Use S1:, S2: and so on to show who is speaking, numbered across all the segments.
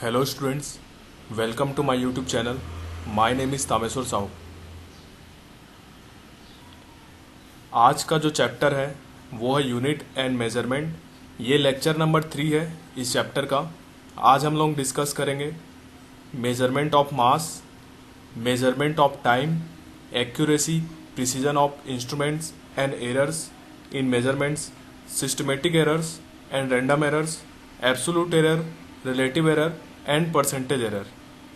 S1: Hello students, welcome to my YouTube channel. My name is Tameshwar Sahu. आज का जो chapter है वो है यूनिट एंड मेजरमेंट। ये लेक्चर नंबर 3 है इस चैप्टर का। आज हम लोग डिस्कस करेंगे measurement of mass, measurement of time, accuracy, precision of instruments and errors in measurements, systematic errors and random errors, absolute error, relative error and percentage error.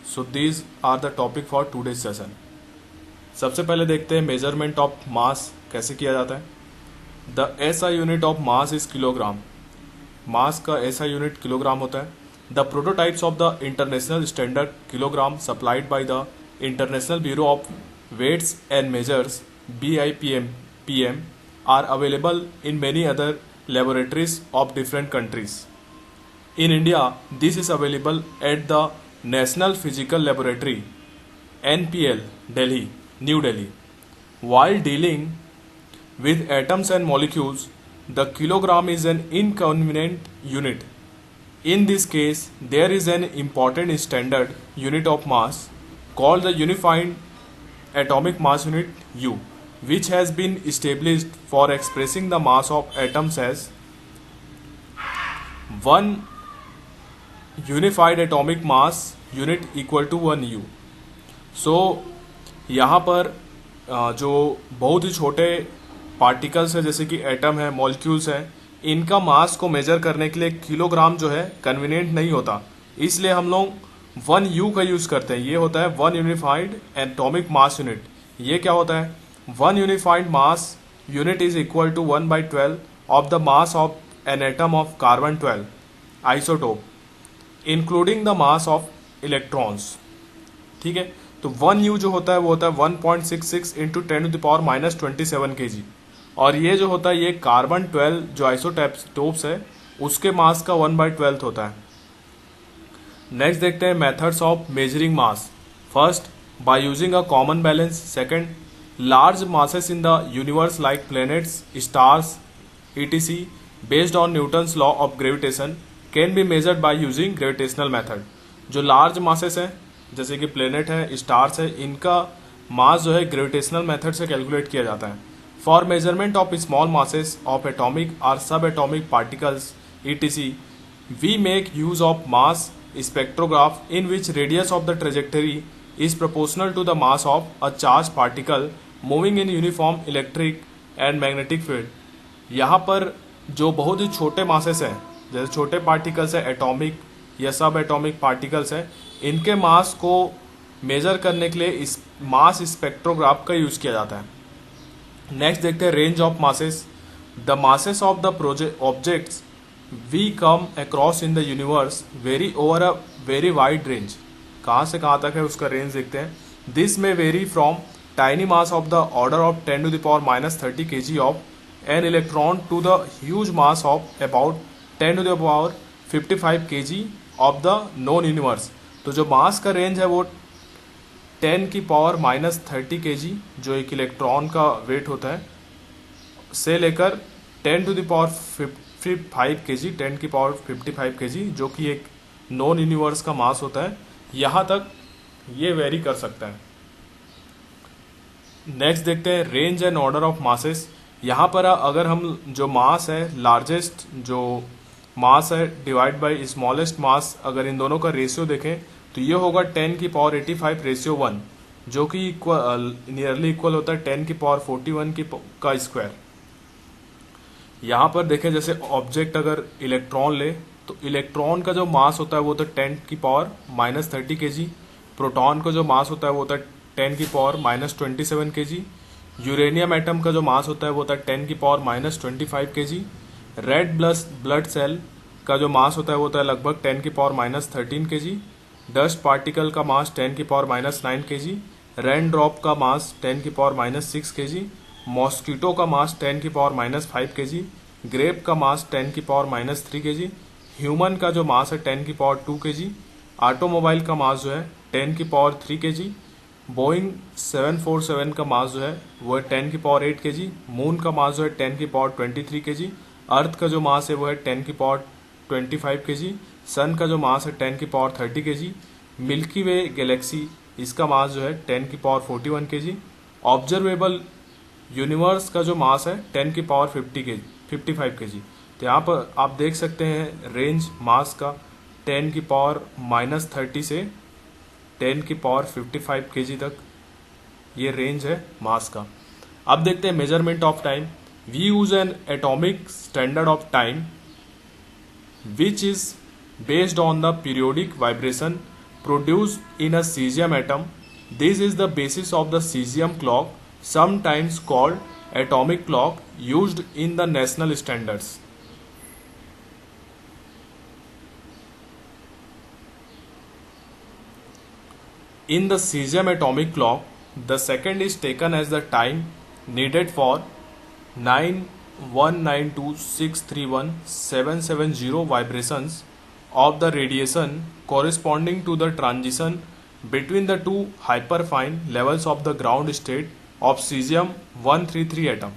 S1: So these are the topic for today's session. सबसे पहले देखते हैं measurement of मास कैसे किया जाता है। The SI unit of mass is kilogram. Mass का SI unit kilogram होता है। The prototypes of the international standard kilogram supplied by the International Bureau of Weights and Measures BIPM are available in many other laboratories of different countries. In India, this is available at the National Physical Laboratory (NPL), Delhi, New Delhi. While dealing with atoms and molecules, the kilogram is an inconvenient unit. In this case, there is an important standard unit of mass called the Unified Atomic Mass Unit (U), which has been established for expressing the mass of atoms as 1 unified atomic mass unit equal to 1U. So यहाँ पर जो बहुत ही छोटे particles है जैसे कि atom है, molecules हैं, इनका मास को मेजर करने के लिए किलोग्राम जो है कन्वीनियंट नहीं होता, इसलिए हम लोग 1U का यूज़ करते हैं. ये होता है 1 यूनिफाइड एटॉमिक मास यूनिट. ये क्या होता है? 1 unified mass unit is equal to 1/12 of the mass of an atom of carbon 12 isotope including the mass of electrons. ठीक है, तो 1U जो होता है वो होता है 1.66 इंटू 10⁻⁻27 kg. और ये जो होता है ये कार्बन 12 जो आइसोटोप्स है उसके मास का 1/12 होता है. नेक्स्ट देखते हैं methods of measuring mass. First, by using a common balance. Second, large masses in the universe like planets, stars etc based on Newton's law of gravitation can be measured by using gravitational method. जो large masses हैं जैसे कि planet है, stars है, इनका मास जो है gravitational method से कैलकुलेट किया जाता है. For measurement of small masses of atomic और subatomic particles etc we make use of mass spectrograph in which radius of the trajectory is proportional to the mass of a charge particle moving in uniform electric and magnetic field. यहाँ पर जो बहुत ही छोटे masses हैं जैसे छोटे particles है, atomic या सब एटॉमिक पार्टिकल्स हैं, इनके मास को मेजर करने के लिए इस मास स्पेक्ट्रोग्राफ का यूज़ किया जाता है. नेक्स्ट देखते हैं range of masses. The masses of the objects we come across in the universe vary over a very wide range. कहाँ से कहाँ तक है उसका रेंज देखते हैं. This may vary from tiny mass of the order of 10⁻⁻30 kg of an electron to the huge mass of about 10⁻55 kg of the known universe. तो जो मास का रेंज है वो 10⁻⁻30 kg जो एक इलेक्ट्रॉन का वेट होता है से लेकर 10⁻55 kg 10⁻55 kg जो कि एक नॉन यूनिवर्स का मास होता है, यहाँ तक ये वेरी कर सकता है. नेक्स्ट देखते हैं range and order of masses. यहाँ पर अगर हम जो मास है, लार्जेस्ट जो मास है डिवाइड बाय स्मॉलेस्ट मास, अगर इन दोनों का रेशियो देखें तो ये होगा 10⁻85 रेशियो 1 जो कि नियरली इक्वल होता है 10⁻41 का स्क्वायर. यहाँ पर देखें जैसे ऑब्जेक्ट अगर इलेक्ट्रॉन ले तो इलेक्ट्रॉन का जो मास होता है वो होता है 10⁻30 kg. प्रोटॉन का जो मास होता है वो होता है 10⁻27 kg. यूरेनियम एटम का जो मास होता है वो होता है 10⁻25 kg. रेड ब्लड सेल का जो मास होता है वो होता है लगभग 10⁻13 kg. डस्ट पार्टिकल का मास 10⁻9 kg. रेन ड्रॉप का मास 10⁻6 kg. मॉस्किटो का मास 10⁻5 kg. ग्रेप का मास 10⁻3 kg. ह्यूमन का जो मास है 10⁻2 kg. ऑटोमोबाइल का मास जो है 10⁻3 kg. बोइंग 747 का मास जो है वो है 10⁻8 kg. मून का मास जो है 10⁻23 kg. अर्थ का जो मास है वो है 10⁻25 kg. सन का जो मास है 10 की पावर 30 kg, मिल्की वे गैलेक्सी इसका मास जो है 10 की पावर 41 kg, ऑब्जर्वेबल यूनिवर्स का जो मास है 10 की पावर 55 kg। तो यहाँ पर आप देख सकते हैं रेंज मास का 10 की पावर -30 से 10 की पावर 55 kg तक ये रेंज है मास का। अब देखते हैं measurement of time. We use an atomic standard of time which is based on the periodic vibration produced in a cesium atom. This is the basis of the cesium clock, sometimes called atomic clock, used in the national standards. In the cesium atomic clock, the second is taken as the time needed for 9192631,770 vibrations of the radiation corresponding to the transition between the two hyperfine levels of the ground state of cesium-133 atom.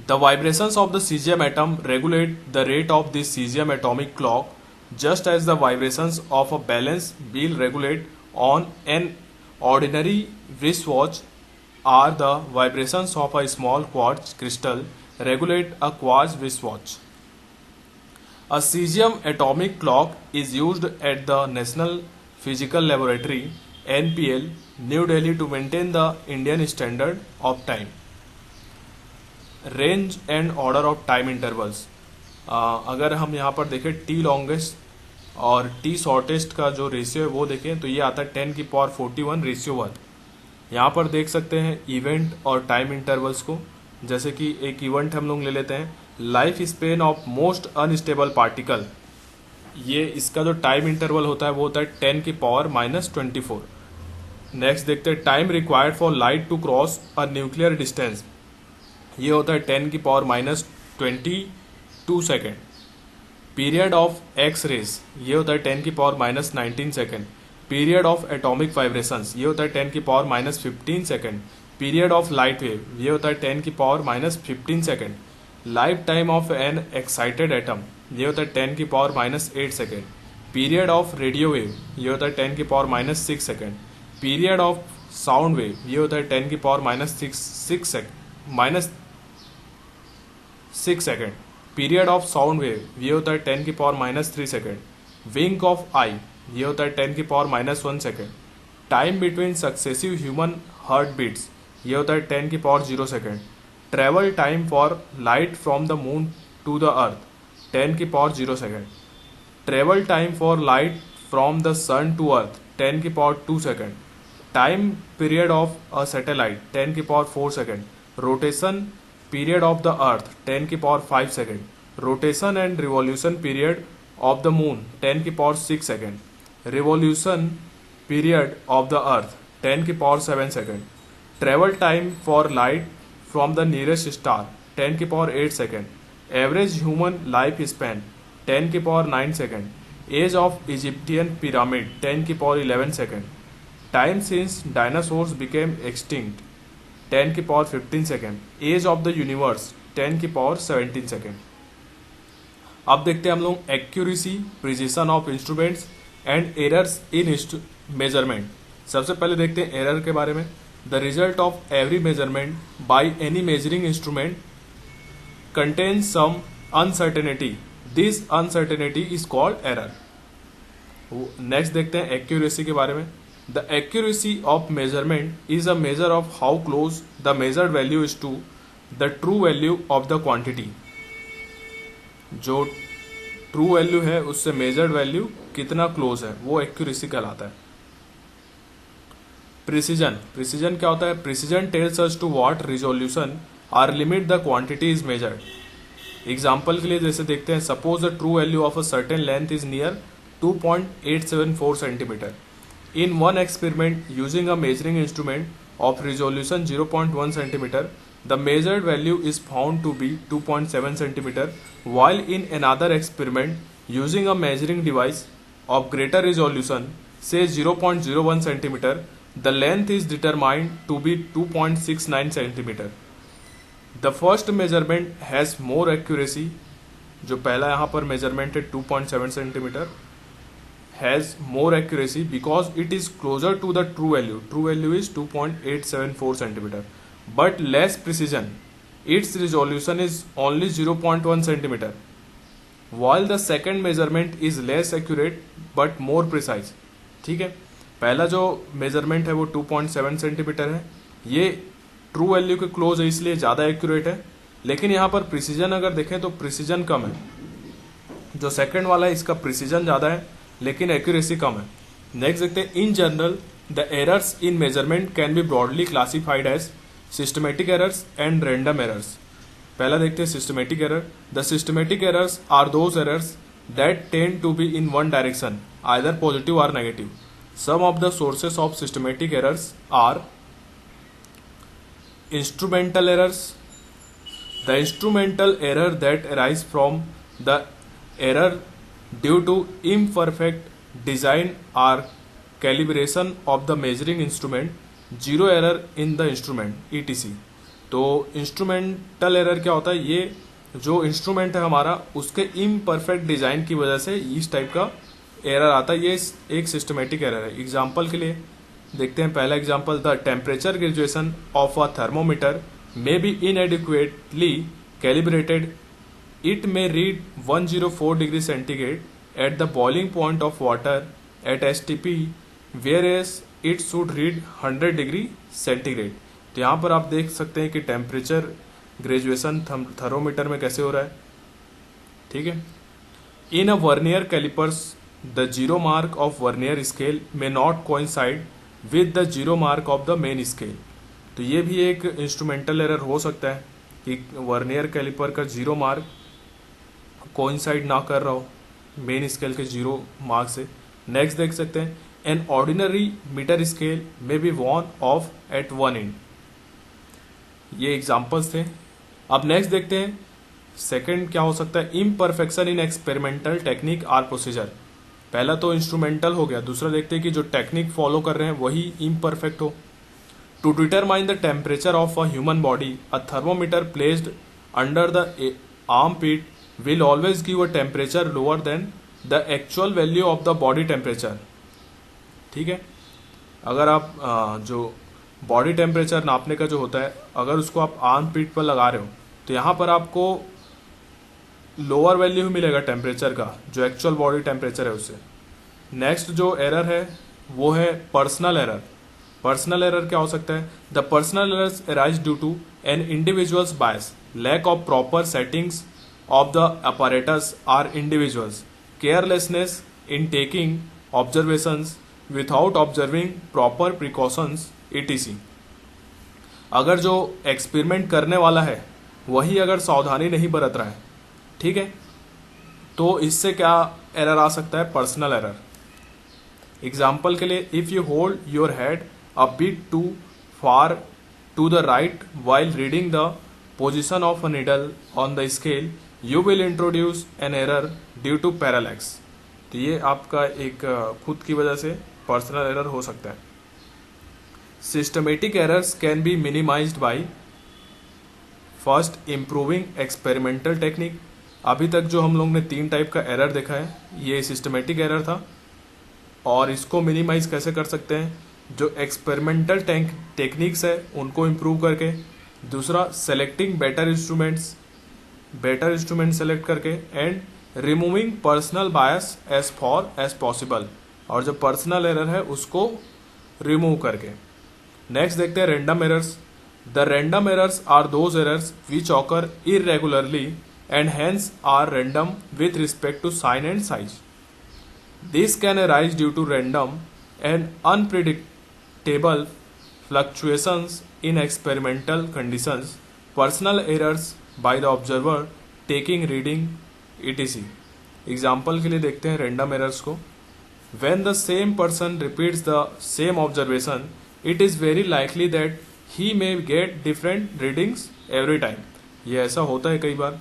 S1: The vibrations of the cesium atom regulate the rate of this cesium atomic clock, just as the vibrations of a balance wheel regulate on an ordinary wristwatch are the vibrations of a small quartz crystal regulate a quartz wristwatch. A cesium atomic clock is used at the National Physical Laboratory (NPL), New Delhi to maintain the Indian standard of time. Range and order of time intervals, अगर हम यहाँ पर देखें T longest और T shortest का जो ratio है वो देखें तो ये आता है 10 की पावर 41:1। यहाँ पर देख सकते हैं इवेंट और टाइम इंटरवल्स को। जैसे कि एक इवेंट हम लोग ले लेते हैं, life span of most unstable particle, ये इसका जो टाइम इंटरवल होता है वो होता है 10 की पावर-24। नेक्स्ट देखते हैं time required for light to cross a nuclear distance, ये होता है 10 की पावर-22 second. Period of X rays, ये होता है 10 की पावर-19 second. Period of atomic vibrations, ये होता है 10 की पावर-15 second. Period of light wave, ये होता है 10 की पावर-15 second. Life time of an excited atom, ये होता है 10 की पावर-8 second. Period of radio wave, ये होता है 10 की पावर-6 second. Period of sound wave, ये होता है 10 की पावर-6 second. Period of sound wave, ये होता है 10 की पावर-3 सेकेंड। विंक ऑफ आई, ये होता है 10 की पावर-1 second. Time between successive human heart beats, ये होता है 10 की power 0 second. Travel time for light from the moon to the earth, 10 की power 0 second. Travel time for light from the sun to earth, 10 की power 2 second. Time period of a satellite, 10 की power 4 second. Rotation period of the earth, 10 की power 5 second. Rotation and revolution period of the moon, 10 की power 6 second. Revolution period of the earth, 10 की power 7 second. Travel time for light from the nearest star, 10 की power 8 second. Average human life span, 10 की power 9 second. Age of Egyptian pyramid, 10 की power 11 second. Time since dinosaurs became extinct, 10 की power 15 second. Age of the universe, 10 की power 17 second. अब देखते हैं हम लोग accuracy, precision of instruments and errors in measurement. सबसे पहले देखते हैं एरर के बारे में। The result of every measurement by any measuring instrument contains some uncertainty, this uncertainty is called error. Next देखते हैं एक्यूरेसी के बारे में। The accuracy of measurement is a measure of how close the measured value is to the true value of the quantity. जो true value है उससे measured value कितना close है वो एक्यूरेसी कहलाता है। प्रिसीजन, प्रिसीजन क्या होता है? Precision tells us to what resolution or limit the quantity is measured. Example के लिए जैसे देखते हैं, suppose the true value of a certain length is near 2.874 centimetre. In one experiment using a measuring instrument of resolution 0.1 cm, the measured value is found to be 2.7 cm, while in another experiment using a measuring device of greater resolution, say 0.01 cm, the length is determined to be 2.69 cm. The first measurement has more accuracy जो पहला यहाँ पर measurement है 2.7 centimetre, has more accuracy because it is closer to the true value. True value is 2.874 centimetre, but less precision. Its resolution is only 0.1 centimetre, while the second measurement is less accurate but more precise. ठीक है, पहला जो measurement है वो 2.7 centimetre है, ये true value के close है इसलिए ज़्यादा एक्यूरेट है, लेकिन यहाँ पर प्रिसीजन अगर देखें तो प्रिसीजन कम है. जो सेकंड वाला है इसका प्रिसीजन ज़्यादा है लेकिन एक्यूरेसी कम है. नेक्स्ट देखते हैं, in general the errors in measurement can be broadly classified as systematic errors and random errors. पहला देखते हैं systematic error. The systematic errors are those errors that tend to be in one direction, either positive और negative. Some of the sources of systematic errors are instrumental errors. The instrumental error that arise from the error due to imperfect design or calibration of the measuring instrument, zero error in the instrument etc. तो instrumental error क्या होता है, ये जो instrument है हमारा उसके imperfect design की वजह से इस टाइप का एरर आता है. ये एक सिस्टमेटिक एरर है. एग्जांपल के लिए देखते हैं, पहला example, the temperature graduation of a thermometer may be inadequately calibrated. It may read 104 degree centigrade at the boiling point of water at STP, whereas it should read 100 degree centigrade. तो यहाँ पर आप देख सकते हैं कि temperature graduation thermometer में कैसे हो रहा है. ठीक है, in a vernier callipers the zero mark of vernier scale may not coincide with the zero mark of the main scale. तो ये भी एक इंस्ट्रूमेंटल एरर हो सकता है कि वर्नियर कैलिपर का जीरो मार्क कोइंसाइड ना कर रहा हो मेन स्केल के जीरो मार्क से. नेक्स्ट देख सकते हैं, an ordinary metre scale may be worn off at one end. ये एग्जाम्पल्स थे. अब नेक्स्ट देखते हैं, सेकंड क्या हो सकता है, imperfection in experimental technique or procedure. पहला तो इंस्ट्रूमेंटल हो गया, दूसरा देखते हैं कि जो टेक्निक फॉलो कर रहे हैं वही इम्परफेक्ट हो. To determine the temperature of a human body, a thermometer placed under the armpit will always give a temperature lower than the actual value of the body temperature. ठीक है, अगर आप जो बॉडी टेम्परेचर नापने का जो होता है, अगर उसको आप आर्म पिट पर लगा रहे हो तो यहाँ पर आपको लोअर वैल्यू ही मिलेगा टेम्परेचर का जो एक्चुअल बॉडी टेम्परेचर है उससे. नेक्स्ट जो एरर है वो है पर्सनल एरर. पर्सनल एरर क्या हो सकता है, the personal errors arise due to an individual's bias, lack of proper settings of the apparatus or individual's, carelessness in taking observations without observing proper precautions etc. अगर जो experiment करने वाला है वही अगर सावधानी नहीं बरत रहा है, ठीक है, तो इससे क्या एरर आ सकता है, पर्सनल एरर. एग्जाम्पल के लिए, if you hold your head a bit too far to the right while reading the position of a needle on the scale, you will introduce an error due to parallax. तो ये आपका एक खुद की वजह से पर्सनल एरर हो सकता है. Systematic errors can be minimised by first improving experimental technique. अभी तक जो हम लोग ने 3 टाइप का एरर देखा है, ये सिस्टमेटिक एरर था. और इसको मिनिमाइज कैसे कर सकते हैं, जो एक्सपेरिमेंटल टेक्निक्स है उनको इम्प्रूव करके. दूसरा, सेलेक्टिंग बेटर इंस्ट्रूमेंट सेलेक्ट करके. And removing personal bias as far as possible, और जो पर्सनल एरर है उसको रिमूव करके. नेक्स्ट देखते हैं random errors. The random errors are those errors which occur irregularly and hence are random with respect to sign and size. This can arise due to random and unpredictable fluctuations in experimental conditions, personal errors by the observer taking reading etc. Example के लिए देखते हैं random errors को. When the same person repeats the same observation, it is very likely that he may get different readings every time. ये ऐसा होता है कई बार.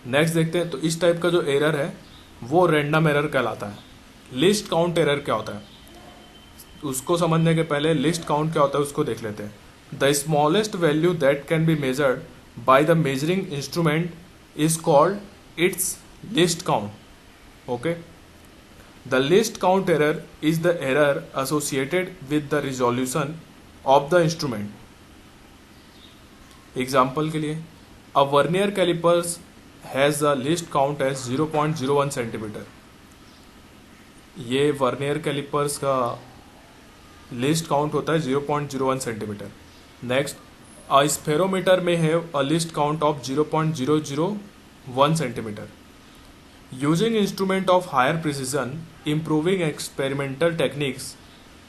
S1: नेक्स्ट देखते हैं, तो इस टाइप का जो एरर है वो रैंडम एरर कहलाता है. लिस्ट काउंट एरर क्या होता है, उसको समझने के पहले लिस्ट काउंट क्या होता है उसको देख लेते हैं. The smallest value that can be measured by the measuring instrument is called its list count. Okay, the list count error is the error associated with the resolution of the instrument. Example के लिए, a vernier calipers has a least count as 0.01 centimetre. ये vernier calipers का least count होता है 0.01 centimetre. Next, a spherometer में have a least count of 0.001 centimetre. Using instrument of higher precision, improving experimental techniques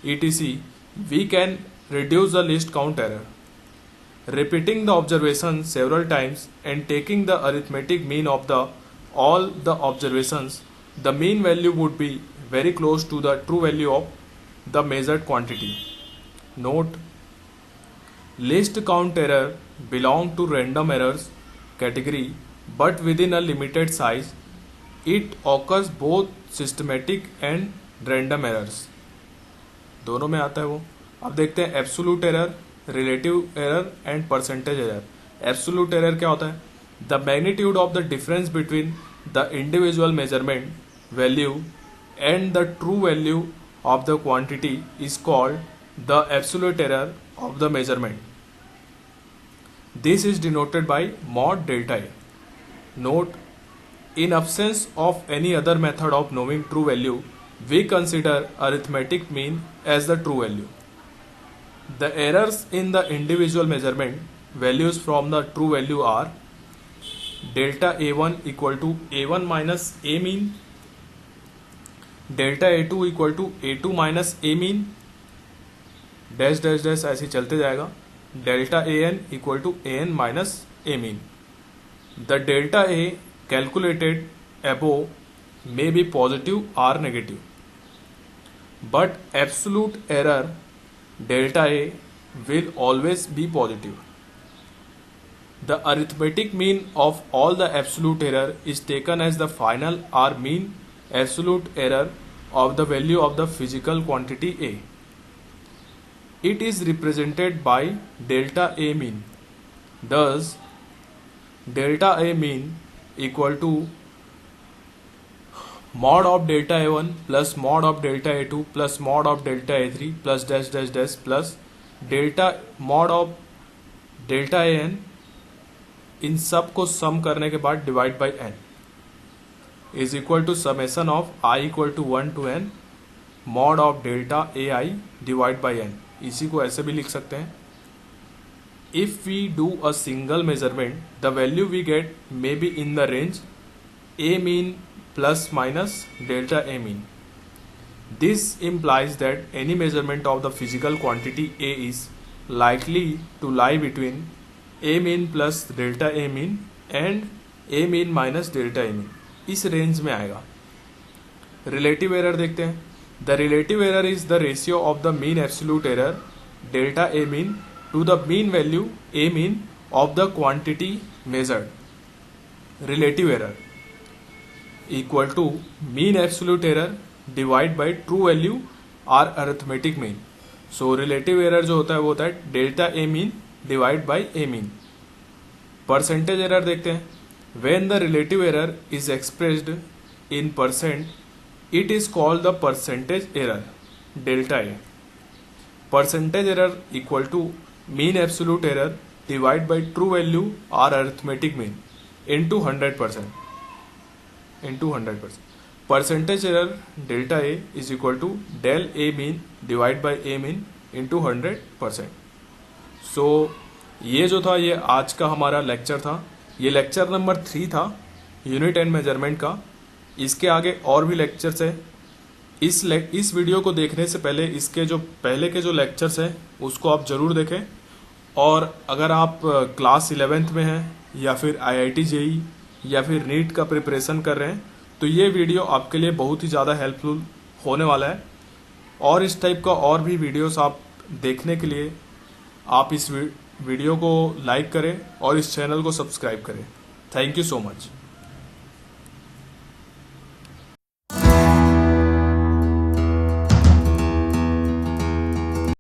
S1: etc, we can reduce the list count error. Repeating the observation several times and taking the arithmetic mean of all the observations, the mean value would be very close to the true value of the measured quantity. Note: list count error belong to random errors category, but within a limited size. It occurs both systematic and random errors. दोनों में आता है वो. अब देखते हैं absolute error, relative error and percentage error. Absolute error क्या होता है? The magnitude of the difference between the individual measurement value and the true value of the quantity is called the absolute error of the measurement. This is denoted by mod delta A. Note: in absence of any other method of knowing true value, we consider arithmetic mean as the true value. The errors in the individual measurement values from the true value are delta A1 equal to A1 minus A mean, delta A2 equal to A2 minus A mean, dash dash dash ऐसे चलते जाएगा, delta AN equal to AN minus A mean. The delta A calculated above may be positive or negative, but absolute error delta A will always be positive. The arithmetic mean of all the absolute error is taken as the final or mean absolute error of the value of the physical quantity A. It is represented by delta A mean. Thus, delta A mean equal to mod of delta A1 plus mod of delta A2 plus mod of delta A3 plus dash dash dash plus delta mod of delta AN. इन सब को सम करने के बाद divide by n is equal to summation of i equal to 1 to n mod of delta AI divide by n. इसी को ऐसे भी लिख सकते हैं: if we do a single measurement, the value we get may be in the range A mean plus minus delta A mean. This implies that any measurement of the physical quantity A is likely to lie between A mean plus delta A mean and A mean minus delta A mean. इस range में आएगा. Relative error देखते हैं. The relative error is the ratio of the mean absolute error delta A mean to the mean value A mean of the quantity measured. Relative error equal to mean absolute error divide by true value or arithmetic mean. So relative error जो होता है वो होता है delta A mean divide by A mean. Percentage error देखते हैं. When the relative error is expressed in percent, it is called the percentage error delta A. Percentage error equal to mean absolute error divide by true value or arithmetic mean into 100%. Percentage error delta A is equal to del A mean divide by A mean into 100%. So ये जो था ये आज का हमारा lecture था. ये lecture number 3 था यूनिट एंड मेजरमेंट का. इसके आगे और भी लेक्चर्स है. इस वीडियो को देखने से पहले इसके जो पहले के जो लेक्चर्स हैं उसको आप ज़रूर देखें. और अगर आप क्लास 11th में हैं या फिर IIT JEE या फिर नीट का प्रिपरेशन कर रहे हैं तो ये वीडियो आपके लिए बहुत ही ज़्यादा हेल्पफुल होने वाला है. और इस टाइप का और भी वीडियोस आप देखने के लिए आप इस वीडियो को लाइक करें और इस चैनल को सब्सक्राइब करें. Thank you so much.